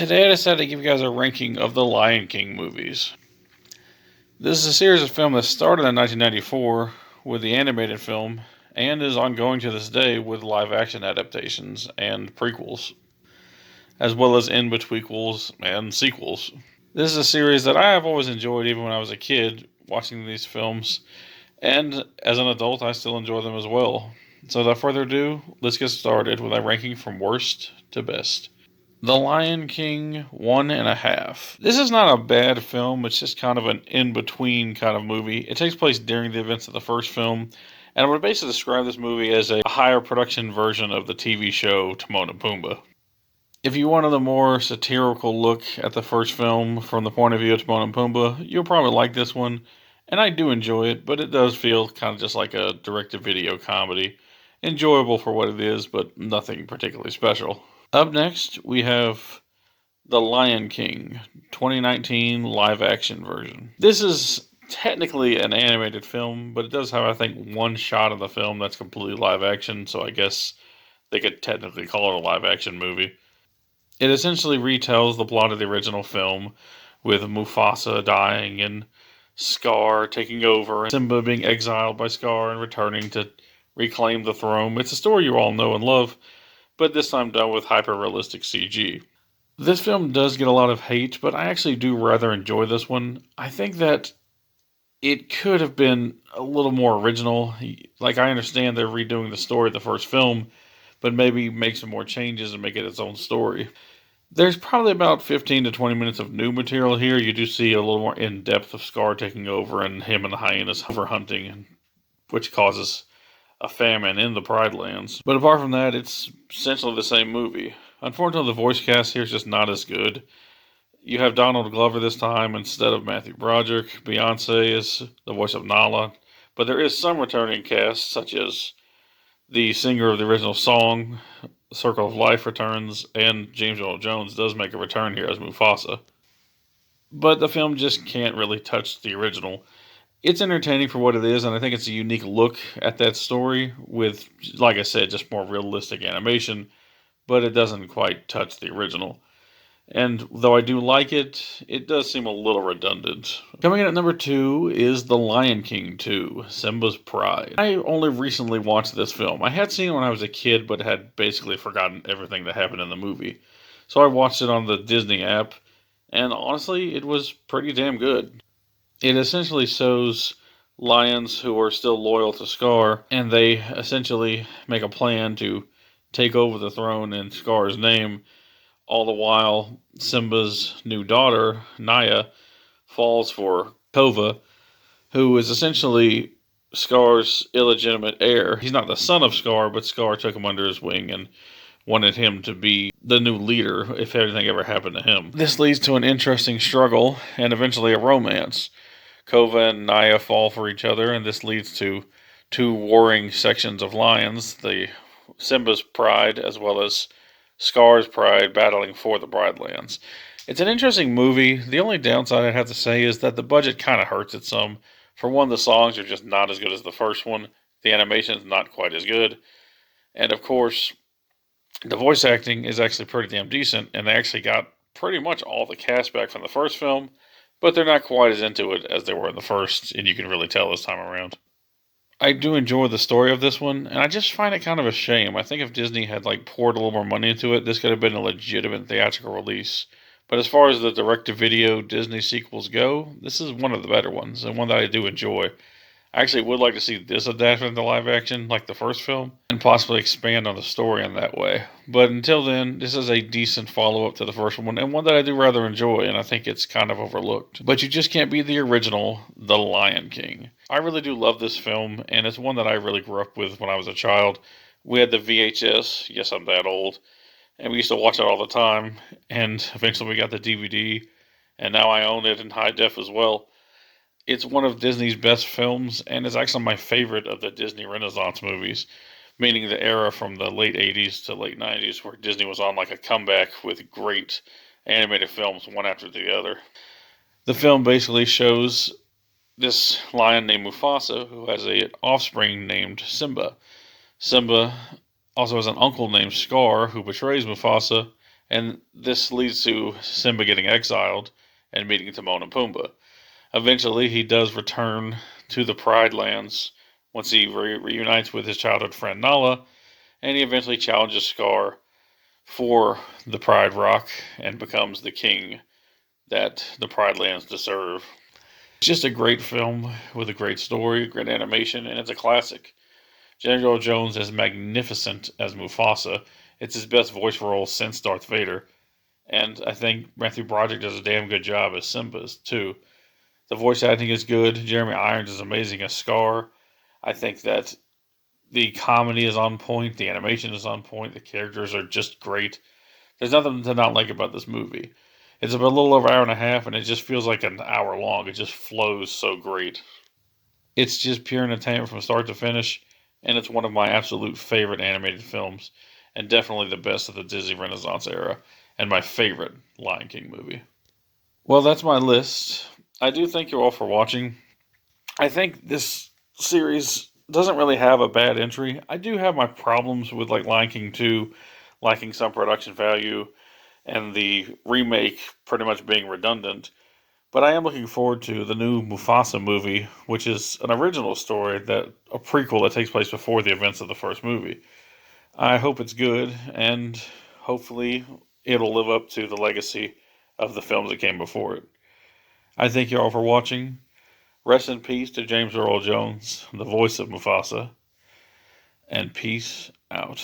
Today I decided to give you guys a ranking of the Lion King movies. This is a series of films that started in 1994 with the animated film and is ongoing to this day with live action adaptations and prequels, as well as in-betweenquels and sequels. This is a series that I have always enjoyed even when I was a kid watching these films, and as an adult I still enjoy them as well. So without further ado, let's get started with a ranking from worst to best. The Lion King 1.5. This is not a bad film, it's just kind of an in-between kind of movie. It takes place during the events of the first film, and I would basically describe this movie as a higher production version of the TV show Timon and Pumbaa. If you wanted a more satirical look at the first film from the point of view of Timon and Pumbaa, you'll probably like this one, and I do enjoy it, but it does feel kind of just like a direct-to-video comedy. Enjoyable for what it is, but nothing particularly special. Up next, we have The Lion King 2019 live action version. This is technically an animated film, but it does have, I think, one shot of the film that's completely live action, so I guess they could technically call it a live action movie. It essentially retells the plot of the original film, with Mufasa dying and Scar taking over, and Simba being exiled by Scar and returning to reclaim the throne. It's a story you all know and love, but this time done with hyper-realistic CG. This film does get a lot of hate, but I actually do rather enjoy this one. I think that it could have been a little more original. Like, I understand they're redoing the story of the first film, but maybe make some more changes and make it its own story. There's probably about 15 to 20 minutes of new material here. You do see a little more in-depth of Scar taking over and him and the hyenas over hunting, which causes a famine in the Pride Lands. But apart from that, it's essentially the same movie. Unfortunately, the voice cast here is just not as good. You have Donald Glover this time instead of Matthew Broderick. Beyonce is the voice of Nala. But there is some returning cast, such as the singer of the original song, Circle of Life returns, and James Earl Jones does make a return here as Mufasa. But the film just can't really touch the original. It's entertaining for what it is, and I think it's a unique look at that story with, like I said, just more realistic animation, but it doesn't quite touch the original. And though I do like it, it does seem a little redundant. Coming in at number 2 is The Lion King 2, Simba's Pride. I only recently watched this film. I had seen it when I was a kid, but had basically forgotten everything that happened in the movie. So I watched it on the Disney app, and honestly, it was pretty damn good. It essentially shows lions who are still loyal to Scar, and they essentially make a plan to take over the throne in Scar's name. All the while, Simba's new daughter, Naya, falls for Kova, who is essentially Scar's illegitimate heir. He's not the son of Scar, but Scar took him under his wing and wanted him to be the new leader if anything ever happened to him. This leads to an interesting struggle and eventually a romance. Kova and Naya fall for each other, and this leads to two warring sections of lions, the Simba's Pride as well as Scar's Pride, battling for the Lands. It's an interesting movie. The only downside I have to say is that the budget kind of hurts it some. For one, the songs are just not as good as the first one. The animation is not quite as good. And of course, the voice acting is actually pretty damn decent, and they actually got pretty much all the cast back from the first film, but they're not quite as into it as they were in the first, and you can really tell this time around. I do enjoy the story of this one, and I just find it kind of a shame. I think if Disney had poured a little more money into it, this could have been a legitimate theatrical release. But as far as the direct-to-video Disney sequels go, this is one of the better ones, and one that I do enjoy. I actually would like to see this adapted into live action, like the first film, and possibly expand on the story in that way. But until then, this is a decent follow-up to the first one, and one that I do rather enjoy, and I think it's kind of overlooked. But you just can't be the original, The Lion King. I really do love this film, and it's one that I really grew up with when I was a child. We had the VHS, yes, I'm that old, and we used to watch it all the time, and eventually we got the DVD, and now I own it in high def as well. It's one of Disney's best films, and it's actually my favorite of the Disney Renaissance movies, meaning the era from the late 80s to late 90s where Disney was on a comeback with great animated films one after the other. The film basically shows this lion named Mufasa who has an offspring named Simba. Simba also has an uncle named Scar who betrays Mufasa And this leads to Simba getting exiled and meeting Timon and Pumbaa. Eventually, he does return to the Pride Lands once he reunites with his childhood friend Nala, and he eventually challenges Scar for the Pride Rock and becomes the king that the Pride Lands deserve. It's just a great film with a great story, great animation, and it's a classic. James Earl Jones is magnificent as Mufasa. It's his best voice role since Darth Vader. And I think Matthew Broderick does a damn good job as Simba's, too. The voice acting is good. Jeremy Irons is amazing as Scar. I think that the comedy is on point. The animation is on point. The characters are just great. There's nothing to not like about this movie. It's about a little over an hour and a half, and it just feels like an hour long. It just flows so great. It's just pure entertainment from start to finish, and it's one of my absolute favorite animated films, and definitely the best of the Disney Renaissance era, and my favorite Lion King movie. Well, that's my list. I do thank you all for watching. I think this series doesn't really have a bad entry. I do have my problems with like Lion King 2 lacking some production value and the remake pretty much being redundant. But I am looking forward to the new Mufasa movie, which is an original story that a prequel that takes place before the events of the first movie. I hope it's good, and hopefully it'll live up to the legacy of the films that came before it. I thank you all for watching. Rest in peace to James Earl Jones, the voice of Mufasa, and peace out.